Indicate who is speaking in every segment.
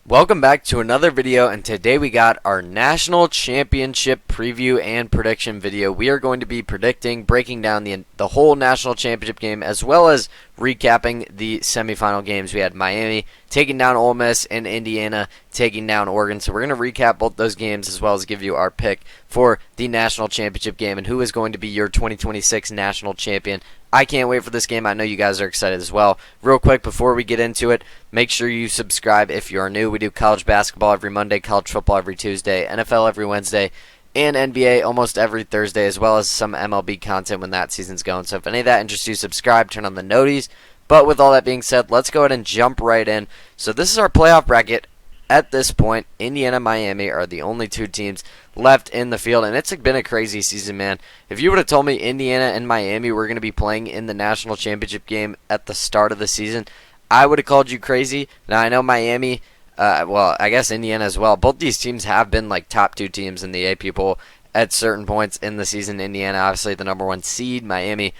Speaker 1: Welcome back to another video, and today we got our national championship preview and prediction video. We are going to be predicting, breaking down the whole national championship game, as well as recapping the semifinal games. We had Miami taking down Ole Miss and Indiana taking down Oregon. So we're going to recap both those games as well as give you our pick for the national championship game and who is going to be your 2026 national champion. I can't wait for this game. I know you guys are excited as well. Real quick, before we get into it, make sure you subscribe if you are new. We do college basketball every Monday, college football every Tuesday, NFL every Wednesday, and NBA almost every Thursday, as well as some MLB content when that season's going. So if any of that interests you, subscribe, turn on the noties. But with all that being said, let's go ahead and jump right in. So this is our playoff bracket. At this point, Indiana and Miami are the only two teams left in the field, and it's been a crazy season, man. If you would have told me Indiana and Miami were going to be playing in the national championship game at the start of the season, I would have called you crazy. Now, I know Miami, well, I guess Indiana as well. Both these teams have been like top two teams in the AP poll at certain points in the season. Indiana, obviously the number one seed. Miami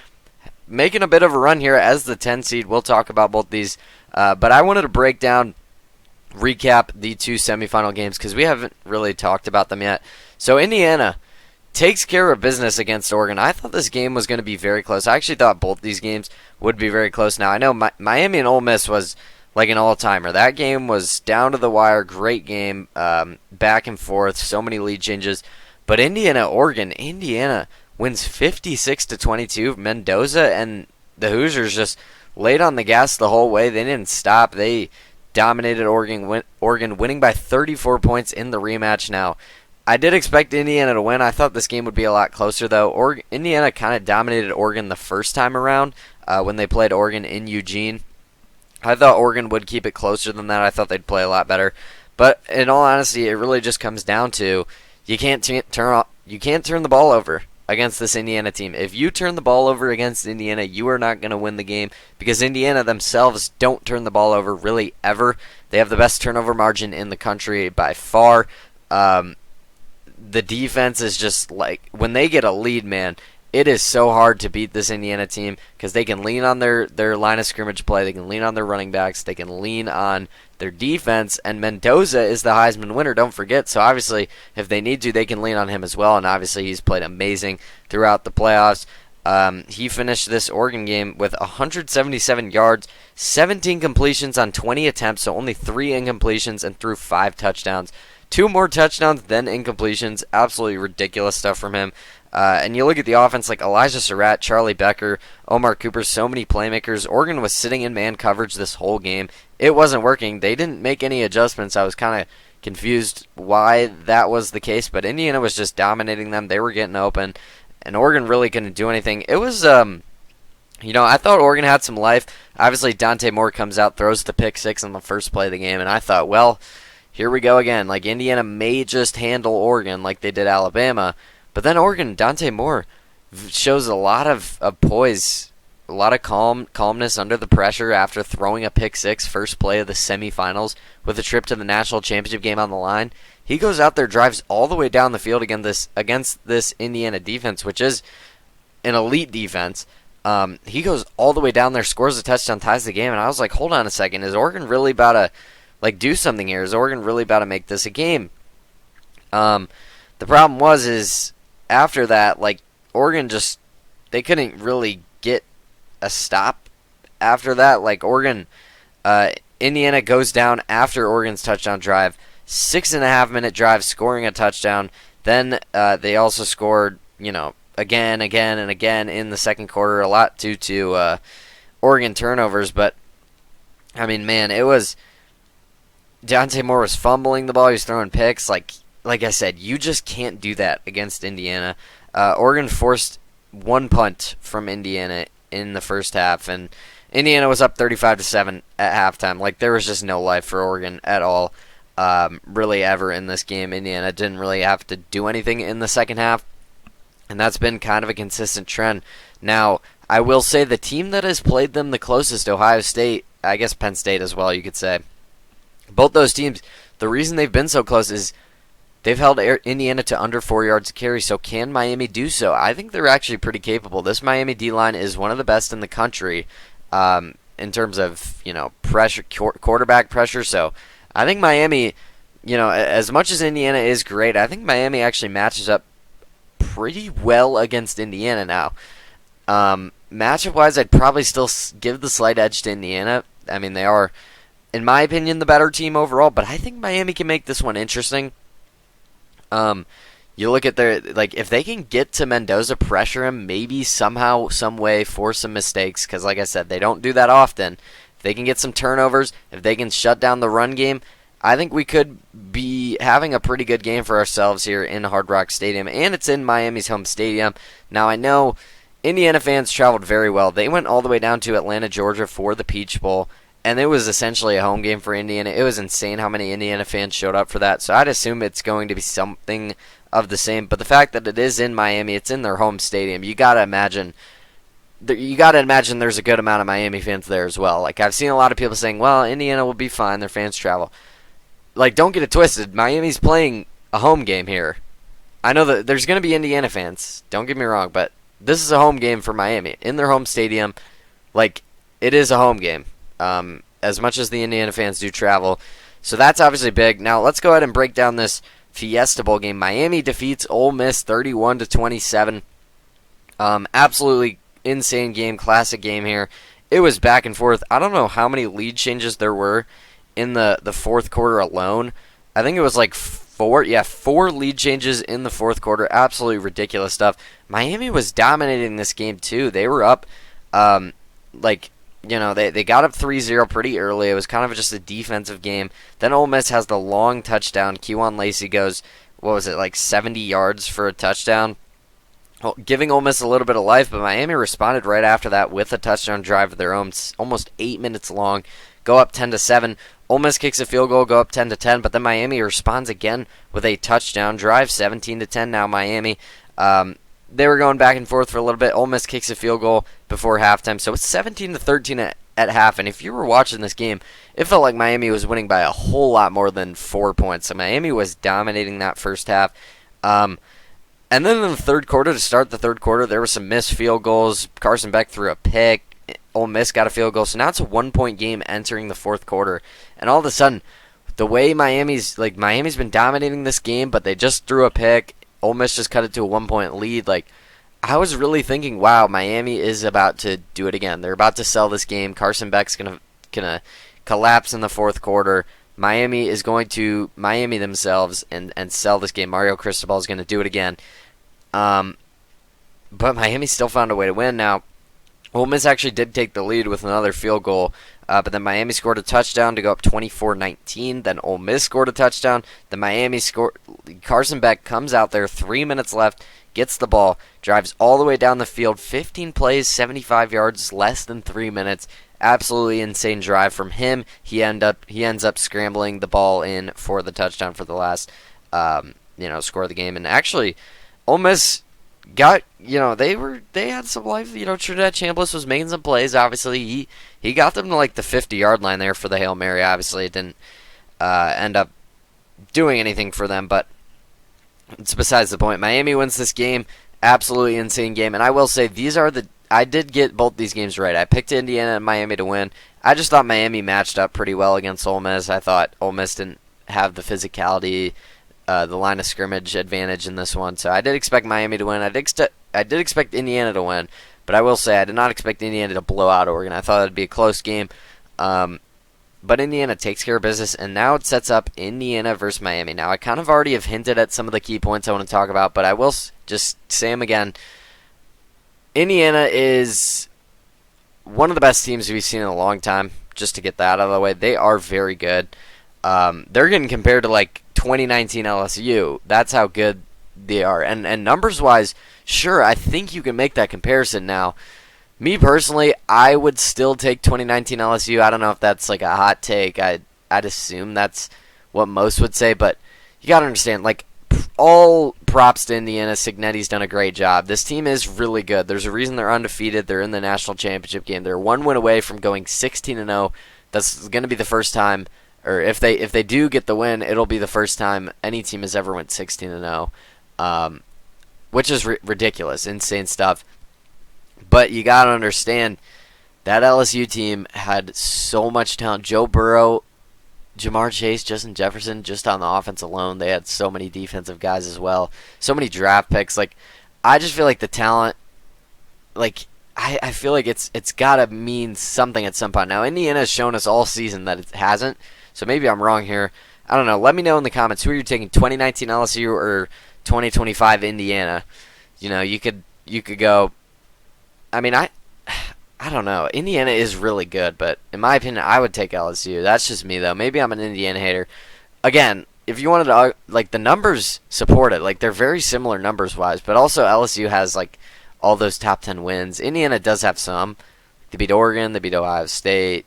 Speaker 1: making a bit of a run here as the 10 seed. We'll talk about both these, but I wanted to recap the two semifinal games because we haven't really talked about them yet. So Indiana takes care of business against Oregon. I thought this game was going to be very close. I actually thought both these games would be very close. Now, I know Miami and Ole Miss was like an all-timer. That game was down to the wire, great game, back and forth, so many lead changes. But Oregon, Indiana wins 56-22. Mendoza and the Hoosiers just laid on the gas the whole way. They didn't stop. They dominated Oregon, winning by 34 points in the rematch. Now, I did expect Indiana to win. I thought this game would be a lot closer, though. Indiana kind of dominated Oregon the first time around when they played Oregon in Eugene. I thought Oregon would keep it closer than that. I thought they'd play a lot better. But in all honesty, it really just comes down to you can't turn the ball over against this Indiana team. If you turn the ball over against Indiana, you are not going to win the game because Indiana themselves don't turn the ball over really ever. They have the best turnover margin in the country by far. The defense is just like, when they get a lead, man, it is so hard to beat this Indiana team because they can lean on their line of scrimmage play. They can lean on their running backs. They can lean on their defense. And Mendoza is the Heisman winner, don't forget. So obviously, if they need to, they can lean on him as well. And obviously, he's played amazing throughout the playoffs. He finished this Oregon game with 177 yards, 17 completions on 20 attempts, so only 3 incompletions, and threw 5 touchdowns. 2 more touchdowns than incompletions. Absolutely ridiculous stuff from him. And you look at the offense like Elijah Surratt, Charlie Becker, Omar Cooper, so many playmakers. Oregon was sitting in man coverage this whole game. It wasn't working. They didn't make any adjustments. I was kind of confused why that was the case, but Indiana was just dominating them. They were getting open, and Oregon really couldn't do anything. It was, I thought Oregon had some life. Obviously, Dante Moore comes out, throws the pick 6 on the first play of the game, and I thought, well, here we go again. Like, Indiana may just handle Oregon like they did Alabama. But then Oregon, Dante Moore shows a lot of poise, a lot of calmness under the pressure after throwing a pick 6 first play of the semifinals with a trip to the national championship game on the line. He goes out there, drives all the way down the field against this Indiana defense, which is an elite defense. He goes all the way down there, scores a touchdown, ties the game, and I was like, hold on a second, is Oregon really about to do something here? Is Oregon really about to make this a game? The problem was after that, like, Oregon they couldn't really get a stop after that. Like, Indiana goes down after Oregon's touchdown drive, 6.5-minute drive, scoring a touchdown. Then they also scored, again and again in the second quarter, a lot due to Oregon turnovers. But, I mean, man, it was Dante Moore was fumbling the ball. He was throwing picks. Like I said, you just can't do that against Indiana. Oregon forced 1 punt from Indiana in the first half, and Indiana was up 35-7 at halftime. Like, there was just no life for Oregon at all, really ever in this game. Indiana didn't really have to do anything in the second half, and that's been kind of a consistent trend. Now, I will say the team that has played them the closest, Ohio State, I guess Penn State as well, you could say. Both those teams, the reason they've been so close is they've held Indiana to under 4 yards a carry, so can Miami do so? I think they're actually pretty capable. This Miami D-line is one of the best in the country in terms of, pressure, quarterback pressure, so I think Miami, as much as Indiana is great, I think Miami actually matches up pretty well against Indiana now. Matchup-wise, I'd probably still give the slight edge to Indiana. I mean, they are, in my opinion, the better team overall, but I think Miami can make this one interesting. You look at their, if they can get to Mendoza, pressure him, maybe somehow, some way, force some mistakes, because like I said, they don't do that often. If they can get some turnovers, if they can shut down the run game, I think we could be having a pretty good game for ourselves here in Hard Rock Stadium, and it's in Miami's home stadium. Now, I know Indiana fans traveled very well. They went all the way down to Atlanta, Georgia for the Peach Bowl, and it was essentially a home game for Indiana. It was insane how many Indiana fans showed up for that, so I'd assume it's going to be something of the same. But the fact that it is in Miami, it's in their home stadium, you got to imagine there's a good amount of Miami fans there as well. Like, I've seen a lot of people saying, well, Indiana will be fine, their fans travel. Like, don't get it twisted. Miami's playing a home game here. I know that there's going to be Indiana fans, don't get me wrong, but this is a home game for Miami in their home stadium. Like, it is a home game, as much as the Indiana fans do travel. So that's obviously big. Now, let's go ahead and break down this Fiesta Bowl game. Miami defeats Ole Miss 31-27. Absolutely insane game, classic game here. It was back and forth. I don't know how many lead changes there were in the fourth quarter alone. I think it was like four lead changes in the fourth quarter. Absolutely ridiculous stuff. Miami was dominating this game too. They were up, they got up 3-0 pretty early. It was kind of just a defensive game. Then Ole Miss has the long touchdown. Kewan Lacey goes, 70 yards for a touchdown, giving Ole Miss a little bit of life, but Miami responded right after that with a touchdown drive of their own, almost 8 minutes long, go up 10-7. Ole Miss kicks a field goal, go up 10-10, but then Miami responds again with a touchdown drive, 17-10 now Miami. They were going back and forth for a little bit. Ole Miss kicks a field goal before halftime, so it's 17-13 at half, and if you were watching this game, it felt like Miami was winning by a whole lot more than 4 points, so Miami was dominating that first half. And then in the third quarter, to start the third quarter, there were some missed field goals. Carson Beck threw a pick. Ole Miss got a field goal. So now it's a 1-point game entering the fourth quarter. And all of a sudden, the way Miami's been dominating this game, but they just threw a pick. Ole Miss just cut it to a 1-point lead. I was really thinking, wow, Miami is about to do it again. They're about to sell this game. Carson Beck's gonna collapse in the fourth quarter. Miami is going to Miami themselves and sell this game. Mario Cristobal is going to do it again. But Miami still found a way to win. Now, Ole Miss actually did take the lead with another field goal, but then Miami scored a touchdown to go up 24-19. Then Ole Miss scored a touchdown. Then Miami scored. Carson Beck comes out there, 3 minutes left, gets the ball, drives all the way down the field, 15 plays, 75 yards, less than 3 minutes. Absolutely insane drive from him. He ends up scrambling the ball in for the touchdown for the last, score of the game. And actually, Ole Miss got, they had some life. Trinidad Chambliss was making some plays. Obviously, he got them to the 50-yard line there for the Hail Mary. Obviously, it didn't end up doing anything for them, but it's besides the point. Miami wins this game. Absolutely insane game. And I will say, I did get both these games right. I picked Indiana and Miami to win. I just thought Miami matched up pretty well against Ole Miss. I thought Ole Miss didn't have the physicality, the line of scrimmage advantage in this one. So I did expect Miami to win. I did expect Indiana to win, but I will say I did not expect Indiana to blow out Oregon. I thought it would be a close game. But Indiana takes care of business, and now it sets up Indiana versus Miami. Now, I kind of already have hinted at some of the key points I want to talk about, but I will just say them again. Indiana is one of the best teams we've seen in a long time, just to get that out of the way. They are very good. They're getting compared to 2019 LSU. That's how good they are. And numbers-wise, sure, I think you can make that comparison now. Me personally, I would still take 2019 LSU. I don't know if that's a hot take. I'd assume that's what most would say, but you got to understand, all props to Indiana. Signetti's done a great job. This team is really good. There's a reason they're undefeated. They're in the national championship game. They're one win away from going 16-0. That's going to be the first time, or if they do get the win, it'll be the first time any team has ever went 16-0, which is ridiculous, insane stuff. But you got to understand that LSU team had so much talent. Joe Burrow Jamar Chase, Justin Jefferson, just on the offense alone, they had so many defensive guys as well. So many draft picks. Like, I just feel like the talent, like, I feel like it's got to mean something at some point. Now, Indiana has shown us all season that it hasn't, so maybe I'm wrong here. I don't know. Let me know in the comments who are you taking, 2019 LSU or 2025 Indiana. You know, you could go. I mean, I don't know. Indiana is really good, but in my opinion, I would take LSU. That's just me, though. Maybe I'm an Indiana hater. Again, if you wanted to, like, the numbers support it. Like, they're very similar numbers-wise, but also LSU has, like, all those top 10 wins. Indiana does have some. They beat Oregon, they beat Ohio State,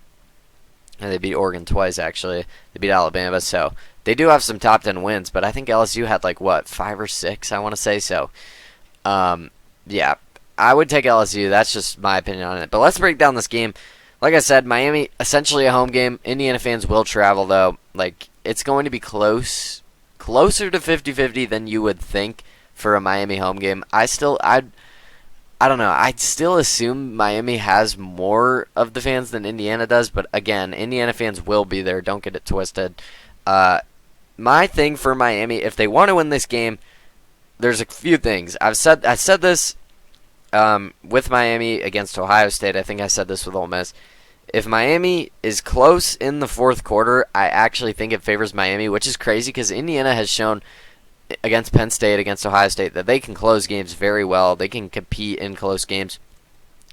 Speaker 1: and they beat Oregon twice, actually. They beat Alabama, so they do have some top 10 wins, but I think LSU had, like, what, 5 or 6, I want to say, so, yeah. I would take LSU. That's just my opinion on it. But let's break down this game. Like I said, Miami, essentially a home game. Indiana fans will travel, though. Like, it's going to be closer to 50-50 than you would think for a Miami home game. I don't know. I'd still assume Miami has more of the fans than Indiana does. But, again, Indiana fans will be there. Don't get it twisted. My thing for Miami, if they want to win this game, there's a few things. I said this with Miami against Ohio State. I think I said this with Ole Miss. If Miami is close in the fourth quarter, I actually think it favors Miami, which is crazy because Indiana has shown against Penn State, against Ohio State, that they can close games very well. They can compete in close games.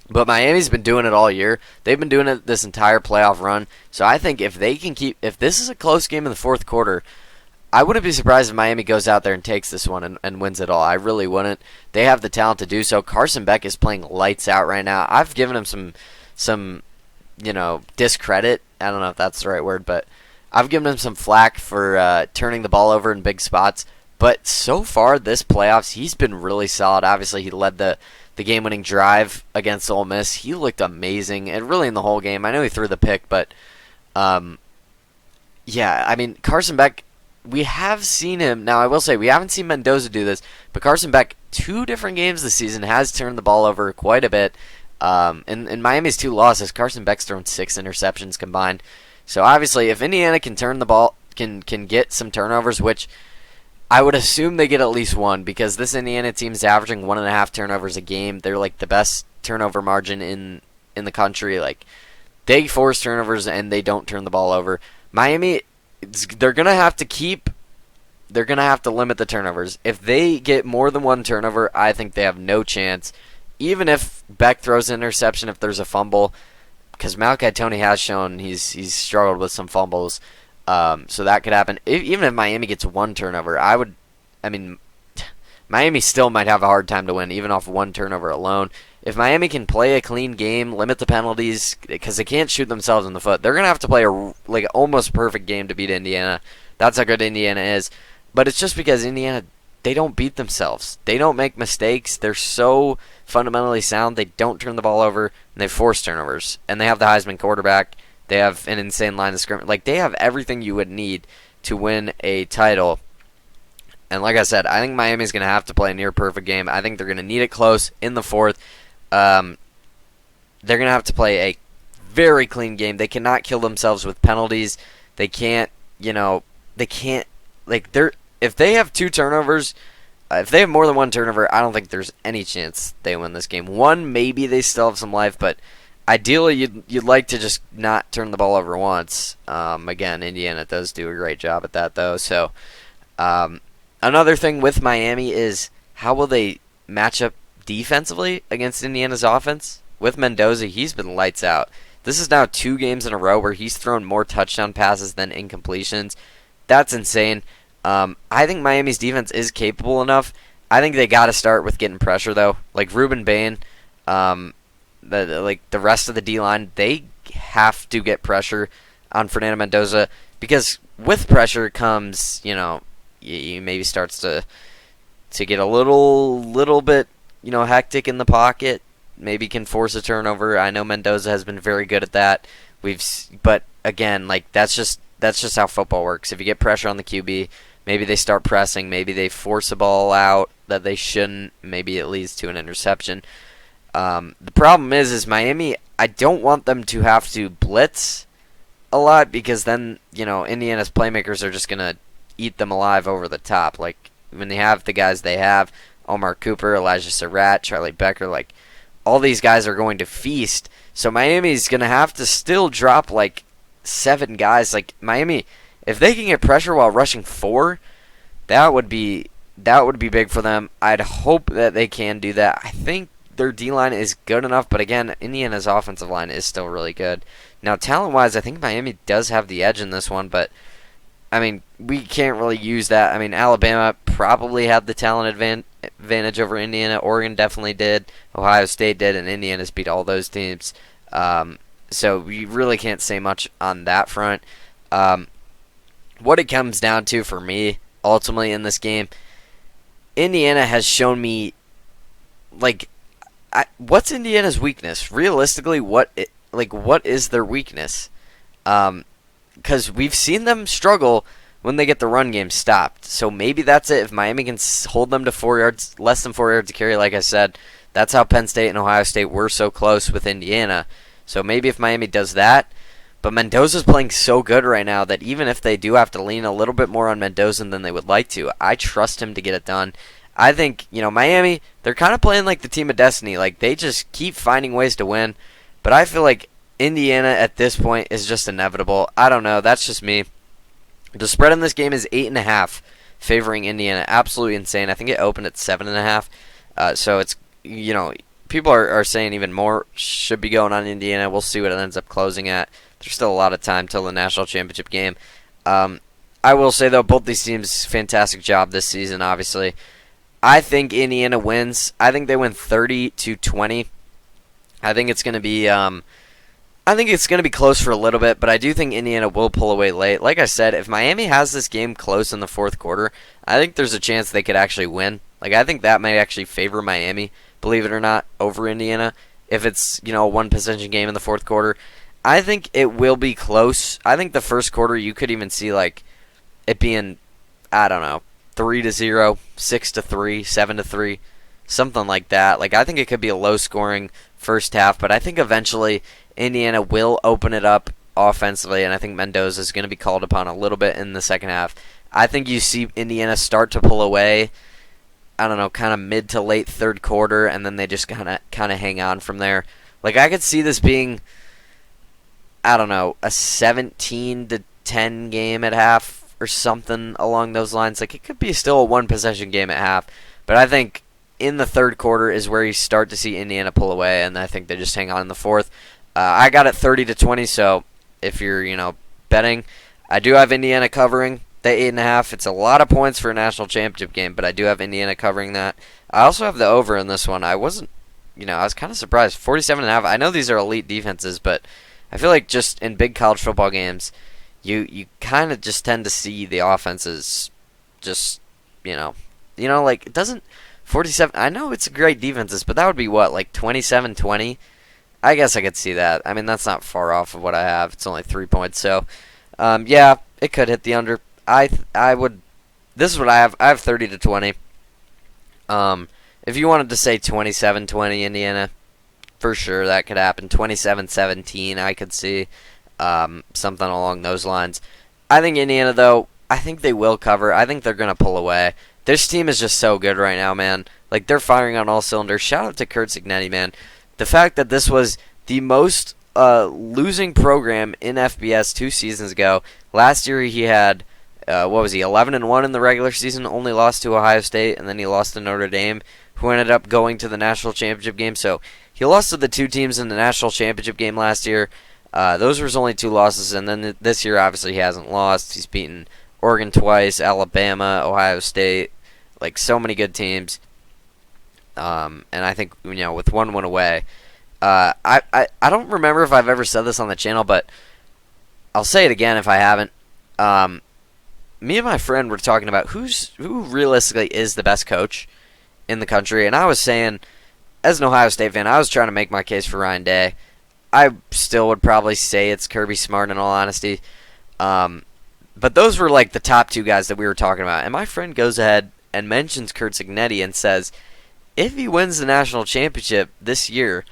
Speaker 1: But Miami's been doing it all year. They've been doing it this entire playoff run. So I think if this is a close game in the fourth quarter, I wouldn't be surprised if Miami goes out there and takes this one and wins it all. I really wouldn't. They have the talent to do so. Carson Beck is playing lights out right now. I've given him some discredit. I don't know if that's the right word, but I've given him some flack for turning the ball over in big spots. But so far this playoffs, he's been really solid. Obviously, he led the game-winning drive against Ole Miss. He looked amazing, and really in the whole game. I know he threw the pick, but yeah, I mean, Carson Beck, we have seen him. Now, I will say, we haven't seen Mendoza do this, but Carson Beck, 2 different games this season, has turned the ball over quite a bit. In Miami's 2 losses, Carson Beck's thrown 6 interceptions combined. So, obviously, if Indiana can turn the ball, can get some turnovers, which I would assume they get at least 1, because this Indiana team's averaging 1.5 turnovers a game. They're, like, the best turnover margin in the country. Like, they force turnovers, and they don't turn the ball over. Miami, they're going to have to limit the turnovers. If they get more than 1 turnover, I think they have no chance. Even if Beck throws an interception, if there's a fumble, because Malachi Tony has shown he's struggled with some fumbles, so that could happen. Even if Miami gets 1 turnover, Miami still might have a hard time to win, even off 1 turnover alone. If Miami can play a clean game, limit the penalties, because they can't shoot themselves in the foot, they're going to have to play a almost perfect game to beat Indiana. That's how good Indiana is. But it's just because Indiana, they don't beat themselves. They don't make mistakes. They're so fundamentally sound. They don't turn the ball over, and they force turnovers. And they have the Heisman quarterback. They have an insane line of scrimmage. Like, they have everything you would need to win a title. And like I said, I think Miami's going to have to play a near-perfect game. I think they're going to need it close in the fourth. They're going to have to play a very clean game. They cannot kill themselves with penalties. They can't, if they have 2 turnovers, if they have more than 1 turnover, I don't think there's any chance they win this game. 1, maybe they still have some life, but ideally you'd like to just not turn the ball over once. Again, Indiana does do a great job at that, though. So, another thing with Miami is how will they match up defensively against Indiana's offense? With Mendoza, he's been lights out. This is now 2 games in a row where he's thrown more touchdown passes than incompletions. That's insane. I think Miami's defense is capable enough. I think they got to start with getting pressure, though. Like Ruben Bain, the rest of the D-line, they have to get pressure on Fernando Mendoza, because with pressure comes, he maybe starts to get a little bit, hectic in the pocket. Maybe can force a turnover. I know Mendoza has been very good at that. But again, like that's just how football works. If you get pressure on the QB, maybe they start pressing. Maybe they force a ball out that they shouldn't. Maybe it leads to an interception. The problem is Miami, I don't want them to have to blitz a lot because then, Indiana's playmakers are just going to eat them alive over the top. Like, when they have the guys they have, Omar Cooper, Elijah Surratt, Charlie Becker, like, all these guys are going to feast. So Miami's going to have to still drop, like, 7 guys. Like, Miami, if they can get pressure while rushing 4, that would be big for them. I'd hope that they can do that. I think their D-line is good enough, but again, Indiana's offensive line is still really good. Now, talent-wise, I think Miami does have the edge in this one, but, I mean, we can't really use that. I mean, Alabama probably had the talent advantage over Indiana. Oregon definitely did. Ohio State did, and Indiana's beat all those teams. So we really can't say much on that front. What it comes down to for me, ultimately, in this game, Indiana has shown me, like, what's Indiana's weakness? Realistically, what is their weakness? Because we've seen them struggle when they get the run game stopped. So maybe that's it. If Miami can hold them to 4 yards, less than 4 yards to carry, like I said, that's how Penn State and Ohio State were so close with Indiana. So maybe if Miami does that. But Mendoza's playing so good right now that even if they do have to lean a little bit more on Mendoza than they would like to, I trust him to get it done. I think, Miami, they're kind of playing like the team of destiny. Like, they just keep finding ways to win. But I feel like Indiana at this point is just inevitable. I don't know. That's just me. The spread in this game is 8.5, favoring Indiana. Absolutely insane. I think it opened at 7.5. So it's, people are saying even more should be going on Indiana. We'll see what it ends up closing at. There's still a lot of time till the national championship game. I will say, though, both these teams, fantastic job this season, obviously. I think Indiana wins. I think they win 30-20. I think it's going to be close for a little bit, but I do think Indiana will pull away late. Like I said, if Miami has this game close in the fourth quarter, I think there's a chance they could actually win. Like, I think that might actually favor Miami, believe it or not, over Indiana. If it's, a one-possession game in the fourth quarter, I think it will be close. I think the first quarter you could even see, like, it being, I don't know, 3-0, 6-3, 7-3, something like that. Like, I think it could be a low-scoring first half, but I think eventually Indiana will open it up offensively, and I think Mendoza is going to be called upon a little bit in the second half. I think you see Indiana start to pull away, I don't know, kind of mid to late third quarter, and then they just kind of hang on from there. Like, I could see this being, I don't know, a 17-10 game at half or something along those lines. Like, it could be still a one-possession game at half, but I think in the third quarter is where you start to see Indiana pull away, and I think they just hang on in the fourth. I got it 30-20, so if you're, betting, I do have Indiana covering the 8.5. It's a lot of points for a national championship game, but I do have Indiana covering that. I also have the over in this one. I wasn't, I was kind of surprised. 47.5. I know these are elite defenses, but I feel like just in big college football games, you kind of just tend to see the offenses just, like, it doesn't, 47, I know it's great defenses, but that would be what, like 27-20? I guess I could see that. I mean, that's not far off of what I have. It's only 3 points, so, yeah, it could hit the under. I would, this is what I have. I have 30-20. If you wanted to say 27-20 Indiana, for sure that could happen. 27-17 I could see. Something along those lines. I think Indiana, though, I think they will cover. I think they're going to pull away. This team is just so good right now, man. Like, they're firing on all cylinders. Shout out to Kurt Cignetti, man. The fact that this was the most losing program in FBS 2 seasons ago. Last year he had, 11-1 in the regular season, only lost to Ohio State, and then he lost to Notre Dame, who ended up going to the national championship game. So he lost to the 2 teams in the national championship game last year. Those were his only 2 losses, and then this year, obviously, he hasn't lost. He's beaten Oregon twice, Alabama, Ohio State, like, so many good teams. And I think, with 1 win away, I don't remember if I've ever said this on the channel, but I'll say it again if I haven't. Me and my friend were talking about who realistically is the best coach in the country, and I was saying, as an Ohio State fan, I was trying to make my case for Ryan Day. I still would probably say it's Kirby Smart in all honesty. But those were like the top 2 guys that we were talking about. And my friend goes ahead and mentions Kurt Cignetti and says, if he wins the national championship this year,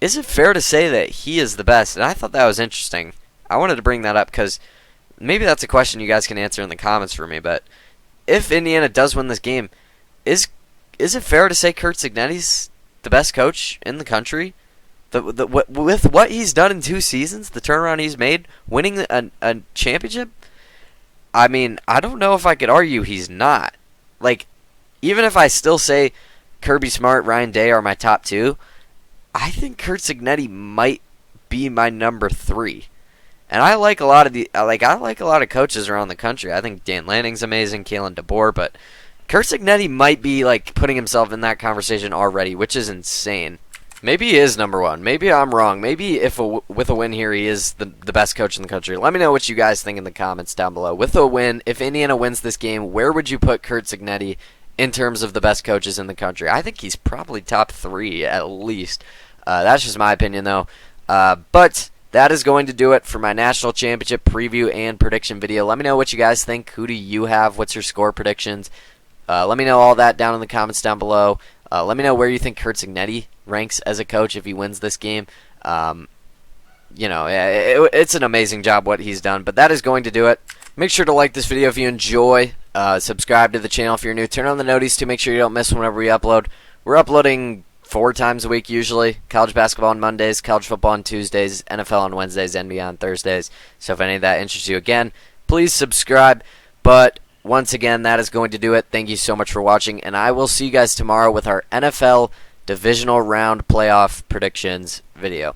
Speaker 1: is it fair to say that he is the best? And I thought that was interesting. I wanted to bring that up because maybe that's a question you guys can answer in the comments for me. But if Indiana does win this game, is it fair to say Curt Cignetti's the best coach in the country? With what he's done in 2 seasons, the turnaround he's made, winning a championship, I mean, I don't know if I could argue he's not. Like, even if I still say Kirby Smart, Ryan Day are my top 2, I think Curt Cignetti might be my number 3. And I like a lot of coaches around the country. I think Dan Lanning's amazing, Kalen DeBoer, but Curt Cignetti might be like putting himself in that conversation already, which is insane. Maybe he is number 1. Maybe I'm wrong. Maybe with a win here, he is the best coach in the country. Let me know what you guys think in the comments down below. With a win, if Indiana wins this game, where would you put Curt Cignetti in terms of the best coaches in the country? I think he's probably top 3 at least. That's just my opinion, though. But that is going to do it for my national championship preview and prediction video. Let me know what you guys think. Who do you have? What's your score predictions? Let me know all that down in the comments down below. Let me know where you think Curt Cignetti ranks as a coach if he wins this game. It's an amazing job what he's done. But that is going to do it. Make sure to like this video if you enjoy. Subscribe to the channel if you're new. Turn on the notice to make sure you don't miss whenever we upload. We're uploading 4 times a week usually. College basketball on Mondays, college football on Tuesdays, NFL on Wednesdays, NBA on Thursdays. So if any of that interests you, again, please subscribe. But once again, that is going to do it. Thank you so much for watching, and I will see you guys tomorrow with our NFL Divisional Round Playoff Predictions video.